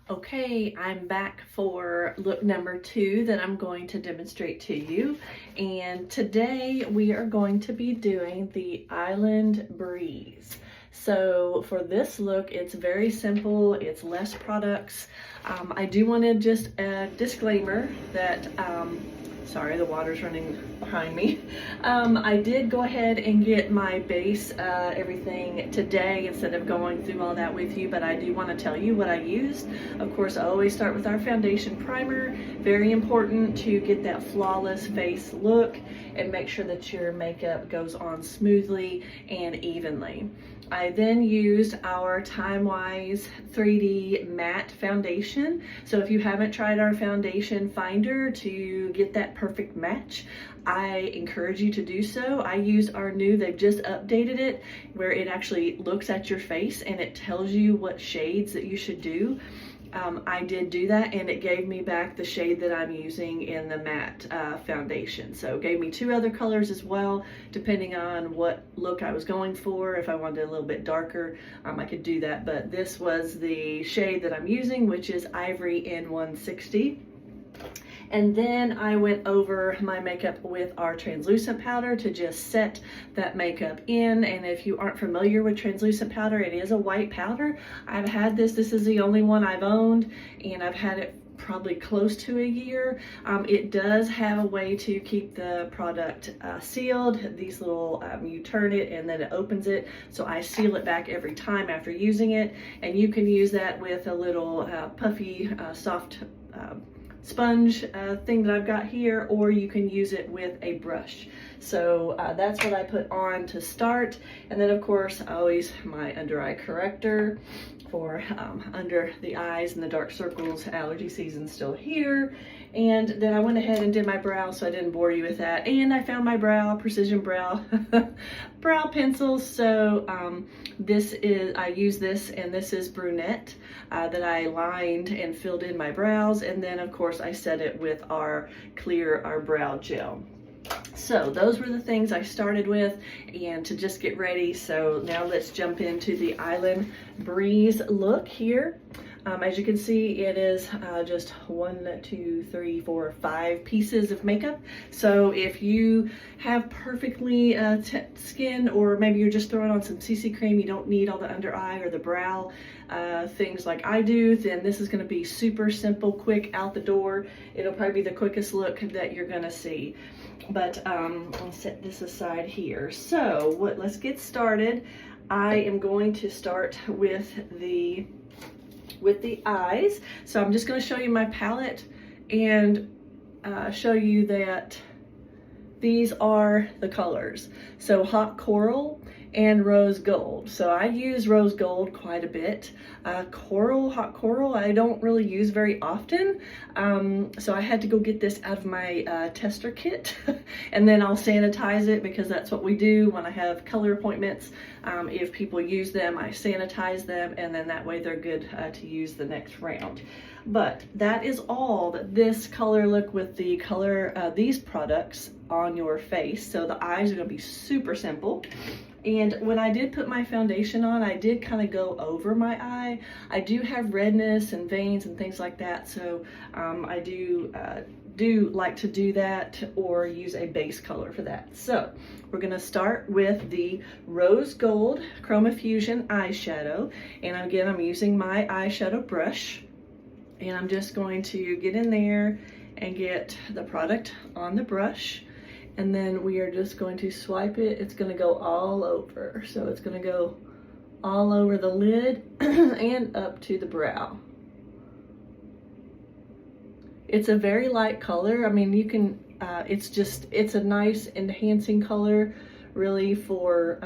Okay, I'm back for look number 2 that I'm going to demonstrate to you. And today we are going to be doing the Island Breeze. So for this look, it's very simple, it's less products. I do want to just a disclaimer that sorry, the water's running behind me. I did go ahead and get my base everything today instead of going through all that with you, but I do want to tell you what I used. Of course, I always start with our foundation primer. Very important to get that flawless face look and make sure that your makeup goes on smoothly and evenly. I then used our TimeWise 3D matte foundation. So if you haven't tried our foundation finder to get that perfect match, I encourage you to do so. I used our new, they've just updated it, where it actually looks at your face and it tells you what shades that you should do. I did do that and it gave me back the shade that I'm using in the matte foundation. So it gave me 2 other colors as well, depending on what look I was going for. If I wanted a little bit darker, I could do that. But this was the shade that I'm using, which is Ivory in 160. And then I went over my makeup with our translucent powder to just set that makeup in. And if you aren't familiar with translucent powder, it is a white powder. I've had this is the only one I've owned, and I've had it probably close to a year. It does have a way to keep the product sealed. These little, you turn it and then it opens it. So I seal it back every time after using it. And you can use that with a little puffy, soft, sponge thing that I've got here, or you can use it with a brush. So that's what I put on to start. And then of course always my under eye corrector for under the eyes and the dark circles. Allergy season's still here. And then I went ahead and did my brow, so I didn't bore you with that. And I found my brow, precision brow brow pencils. So I use this, and this is brunette that I lined and filled in my brows. And then of course I set it with our brow gel. So those were the things I started with and to just get ready. So now let's jump into the Island Breeze look here. As you can see, it is just 1, 2, 3, 4, 5 pieces of makeup. So if you have perfectly skin, or maybe you're just throwing on some CC cream, you don't need all the under eye or the brow things like I do, then this is going to be super simple, quick, out the door. It'll probably be the quickest look that you're going to see. But I'll set this aside here. So let's get started. I am going to start with the eyes. So I'm just going to show you my palette and show you that these are the colors. So hot coral and rose gold. So I use rose gold quite a bit. Hot coral, I don't really use very often. So I had to go get this out of my tester kit and then I'll sanitize it, because that's what we do when I have color appointments. If people use them, I sanitize them, and then that way they're good to use the next round. But that is all that this color look with the color these products on your face. So the eyes are going to be super simple. And when I did put my foundation on, I did kind of go over my eye. I do have redness and veins and things like that, so I do like to do that, or use a base color for that. So we're going to start with the rose gold Chromafusion eyeshadow, and again I'm using my eyeshadow brush, and I'm just going to get in there and get the product on the brush. And then we are just going to swipe it. It's going to go all over. So it's going to go all over the lid and up to the brow. It's a very light color. I mean, you can, it's a nice enhancing color, really, for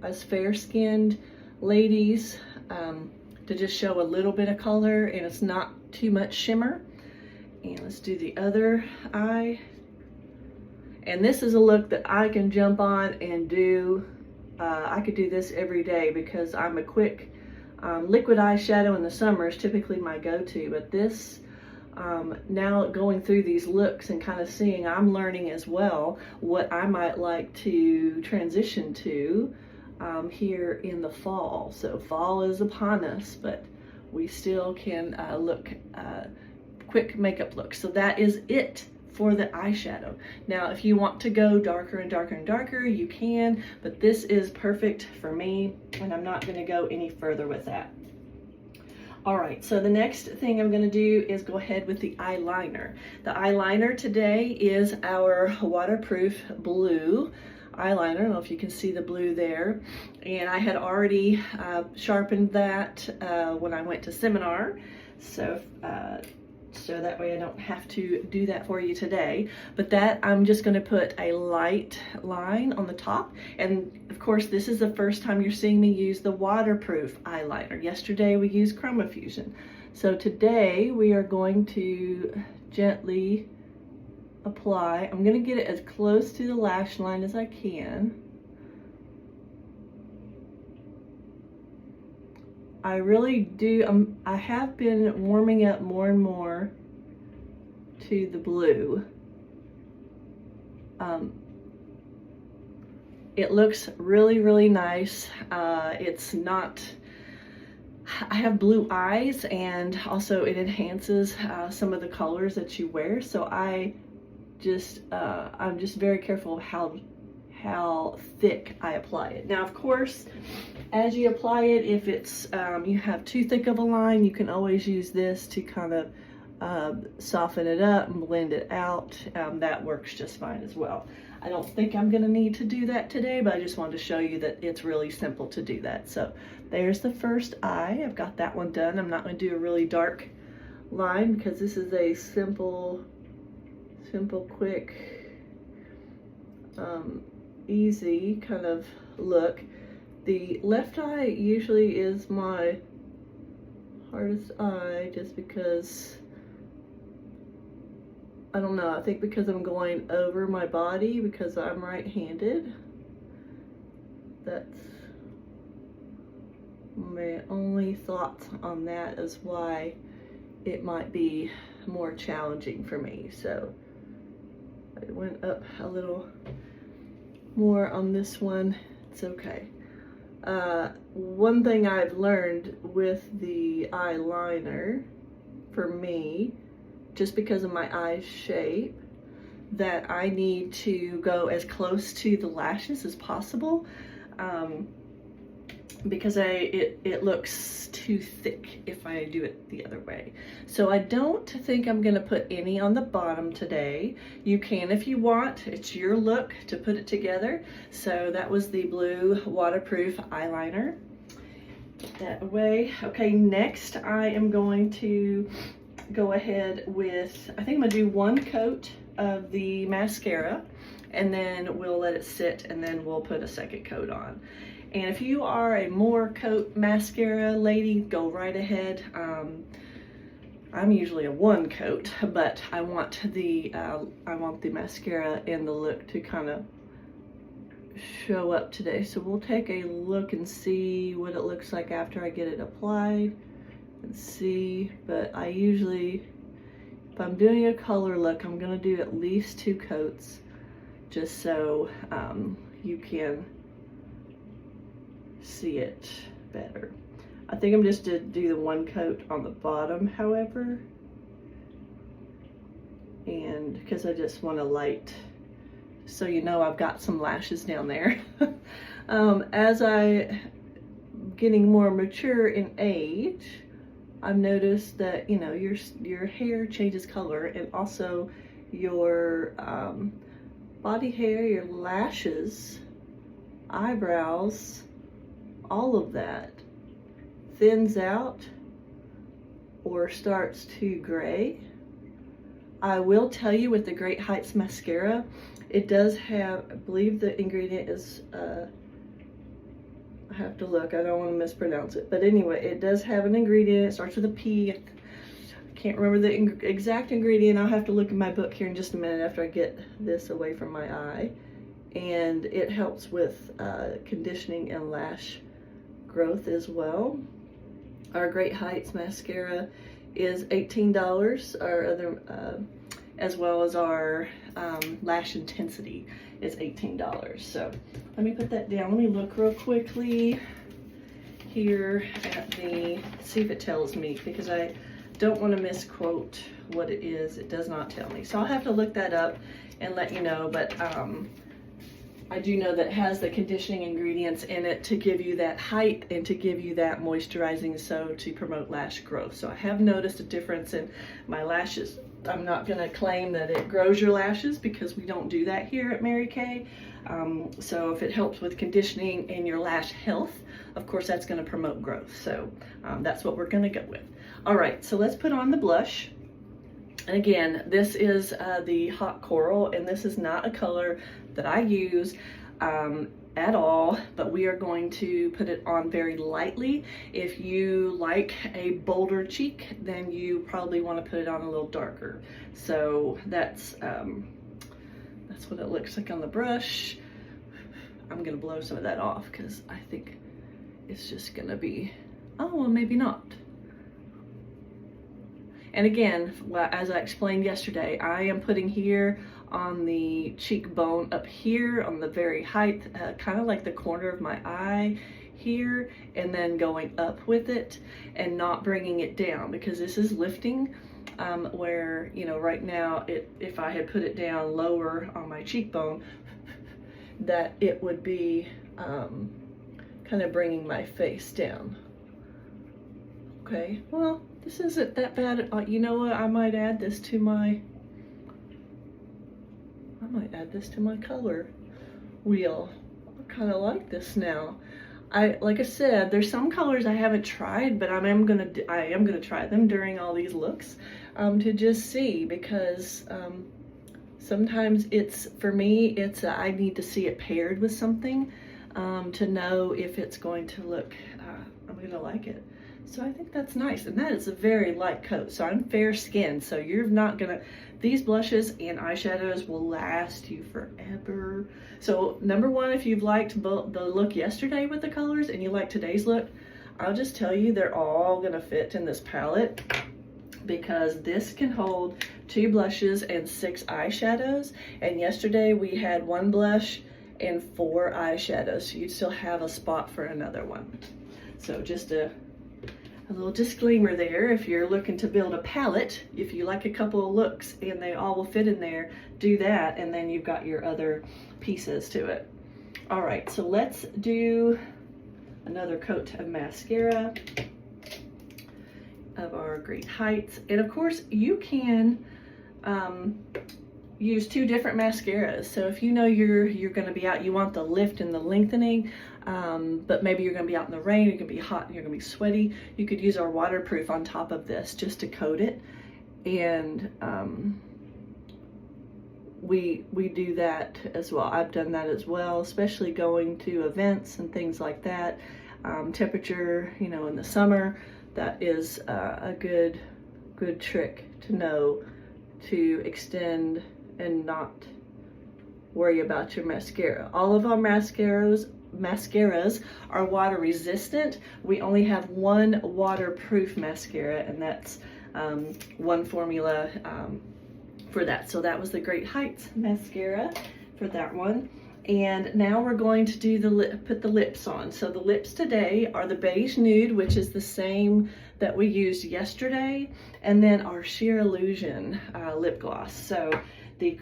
us fair-skinned ladies, to just show a little bit of color, and it's not too much shimmer. And let's do the other eye. And this is a look that I can jump on and do. I could do this every day, because I'm a quick liquid eyeshadow in the summer is typically my go-to. But this, now going through these looks and kind of seeing, I'm learning as well what I might like to transition to here in the fall. So fall is upon us, but we still can look quick makeup look. So that is it for the eyeshadow. Now, if you want to go darker and darker and darker, you can, but this is perfect for me, and I'm not gonna go any further with that. All right, so the next thing I'm gonna do is go ahead with the eyeliner. The eyeliner today is our waterproof blue eyeliner. I don't know if you can see the blue there. And I had already sharpened that when I went to seminar. So that way I don't have to do that for you today. But that, I'm just gonna put a light line on the top. And of course, this is the first time you're seeing me use the waterproof eyeliner. Yesterday we used Chromafusion. So today we are going to gently apply. I'm gonna get it as close to the lash line as I can. I really do, I have been warming up more and more to the blue. It looks really, really nice. It's not, I have blue eyes, and also it enhances some of the colors that you wear. So I'm just very careful of how thick I apply it. Now, of course, as you apply it, if it's you have too thick of a line, you can always use this to kind of soften it up and blend it out. That works just fine as well. I don't think I'm gonna need to do that today, but I just wanted to show you that it's really simple to do that. So there's the first eye. I've got that one done. I'm not gonna do a really dark line because this is a simple, quick, easy kind of look. The left eye usually is my hardest eye, just because, I don't know, I think because I'm going over my body because I'm right-handed. That's my only thoughts on that, is why it might be more challenging for me. So I went up a little more on this one. It's okay. One thing I've learned with the eyeliner, for me, just because of my eye shape, that I need to go as close to the lashes as possible, because it looks too thick if I do it the other way. So I don't think I'm gonna put any on the bottom today. You can if you want. It's your look to put it together. So that was the blue waterproof eyeliner. Put that away. Okay, next I am going to go ahead with, I think I'm gonna do one coat of the mascara, and then we'll let it sit, and then we'll put a second coat on. And if you are a more coat mascara lady, go right ahead. I'm usually a one coat, but I want the mascara and the look to kind of show up today. So we'll take a look and see what it looks like after I get it applied and see. But I usually, if I'm doing a color look, I'm gonna do at least 2 coats, just so you can see it better. I think I'm just to do the 1 coat on the bottom, however, and because I just want to light, so you know I've got some lashes down there. As I getting more mature in age, I've noticed that, you know, your hair changes color, and also your body hair, your lashes, eyebrows, all of that thins out or starts to gray. I will tell you, with the Great Heights mascara, it does have, I believe the ingredient is, I have to look, I don't want to mispronounce it, but anyway, it does have an ingredient. It starts with a P. I can't remember the exact ingredient. I'll have to look in my book here in just a minute after I get this away from my eye. And it helps with conditioning and lash growth as well. Our Great Heights mascara is $18. Our other, as well as our lash intensity is $18. So let me put that down. Let me look real quickly here at the, see if it tells me, because I don't want to misquote what it is. It does not tell me. So I'll have to look that up and let you know, but I do know that it has the conditioning ingredients in it to give you that height and to give you that moisturizing, so to promote lash growth. So I have noticed a difference in my lashes. I'm not going to claim that it grows your lashes because we don't do that here at Mary Kay. So if it helps with conditioning and your lash health, of course that's going to promote growth. So that's what we're going to go with. All right, so let's put on the blush. And again, this is the Hot Coral, and this is not a color that I use at all, but we are going to put it on very lightly. If you like a bolder cheek, then you probably want to put it on a little darker. So that's what it looks like on the brush. I'm gonna blow some of that off because I think it's just gonna be, oh, well, maybe not. And again, as I explained yesterday, I am putting here on the cheekbone up here on the very height, kind of like the corner of my eye here, and then going up with it and not bringing it down, because this is lifting, where, you know, right now, if I had put it down lower on my cheekbone, that it would be kind of bringing my face down. Okay, well, this isn't that bad. You know what? I might add this to my color wheel. I kind of like this now. Like I said, there's some colors I haven't tried, but I am gonna try them during all these looks to just see, because sometimes for me, I need to see it paired with something to know if it's going to look, I'm gonna like it. So I think that's nice, and that is a very light coat. So I'm fair skinned, so you're not gonna, these blushes and eyeshadows will last you forever. So number one, if you've liked the look yesterday with the colors and you like today's look, I'll just tell you they're all gonna fit in this palette, because this can hold 2 blushes and 6 eyeshadows. And yesterday we had 1 blush and 4 eyeshadows, so you'd still have a spot for another one. So just a little disclaimer there. If you're looking to build a palette, if you like a couple of looks and they all will fit in there, do that, and then you've got your other pieces to it. All right, so let's do another coat of mascara of our Great Heights. And of course, you can use 2 different mascaras. So if you know you're going to be out, you want the lift and the lengthening, but maybe you're going to be out in the rain, you're going to be hot, and you're going to be sweaty, you could use our waterproof on top of this just to coat it. And we do that as well. I've done that as well, especially going to events and things like that. Temperature, you know, in the summer, that is a good trick to know, to extend and not worry about your mascara. All of our mascaras are water resistant. We only have 1 waterproof mascara, and that's one formula for that. So that was the Great Heights mascara for that one. And now we're going to do put the lips on. So the lips today are the Beige Nude, which is the same that we used yesterday, and then our Sheer Illusion lip gloss. So the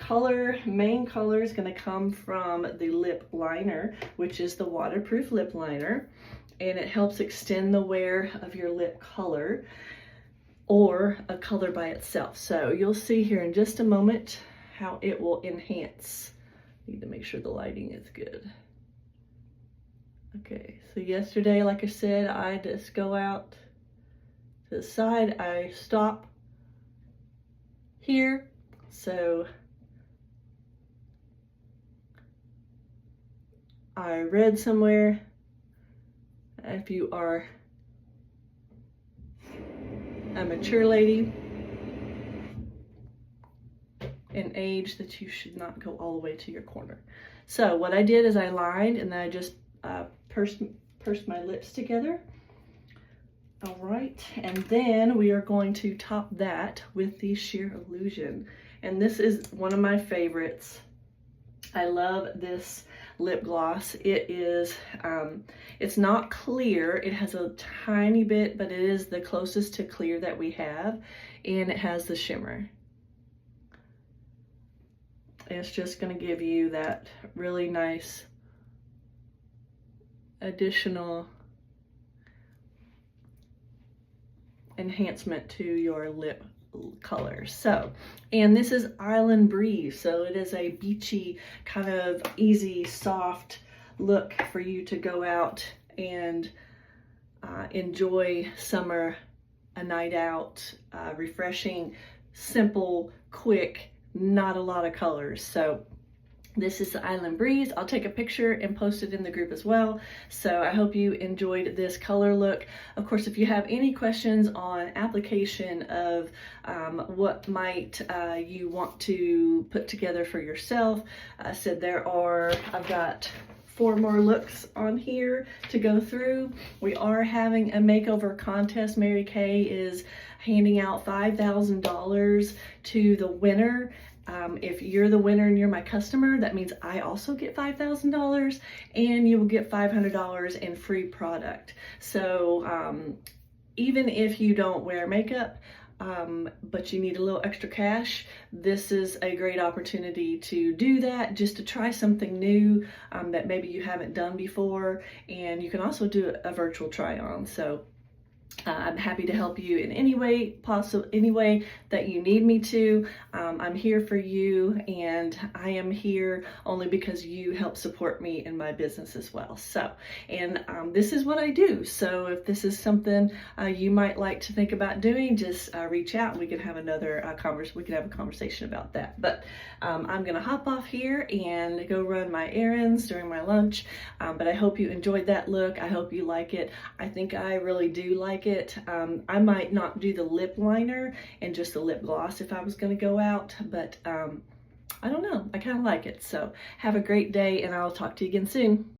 main color is going to come from the lip liner, which is the waterproof lip liner, and it helps extend the wear of your lip color or a color by itself. So you'll see here in just a moment how it will enhance. Need to make sure the lighting is good. Okay, so yesterday, like I said, I just go out to the side, I stop here. So I read somewhere, if you are a mature lady in age, that you should not go all the way to your corner. So what I did is I lined, and then I just pursed my lips together. All right, and then we are going to top that with the Sheer Illusion. And this is one of my favorites. I love this lip gloss. It is, it's not clear. It has a tiny bit, but it is the closest to clear that we have, and it has the shimmer. It's just going to give you that really nice additional enhancement to your lip color. So, and this is Island Breeze, so it is a beachy, kind of easy, soft look for you to go out and enjoy summer, a night out, refreshing, simple, quick, not a lot of colors. So this is the Island Breeze. I'll take a picture and post it in the group as well. So I hope you enjoyed this color look. Of course, if you have any questions on application of what might you want to put together for yourself, I said I've got 4 more looks on here to go through. We are having a makeover contest. Mary Kay is handing out $5,000 to the winner. If you're the winner and you're my customer, that means I also get $5,000, and you will get $500 in free product. So even if you don't wear makeup, but you need a little extra cash, this is a great opportunity to do that, just to try something new that maybe you haven't done before. And you can also do a virtual try on. So I'm happy to help you in any way possible, any way that you need me to. I'm here for you, and I am here only because you help support me in my business as well. So, and this is what I do. So if this is something you might like to think about doing, just reach out and we can have another conversation about that. But I'm gonna hop off here and go run my errands during my lunch. But I hope you enjoyed that look. I hope you like it. I think I really do like it. I might not do the lip liner and just the lip gloss if I was going to go out, but I don't know. I kind of like it. So have a great day, and I'll talk to you again soon.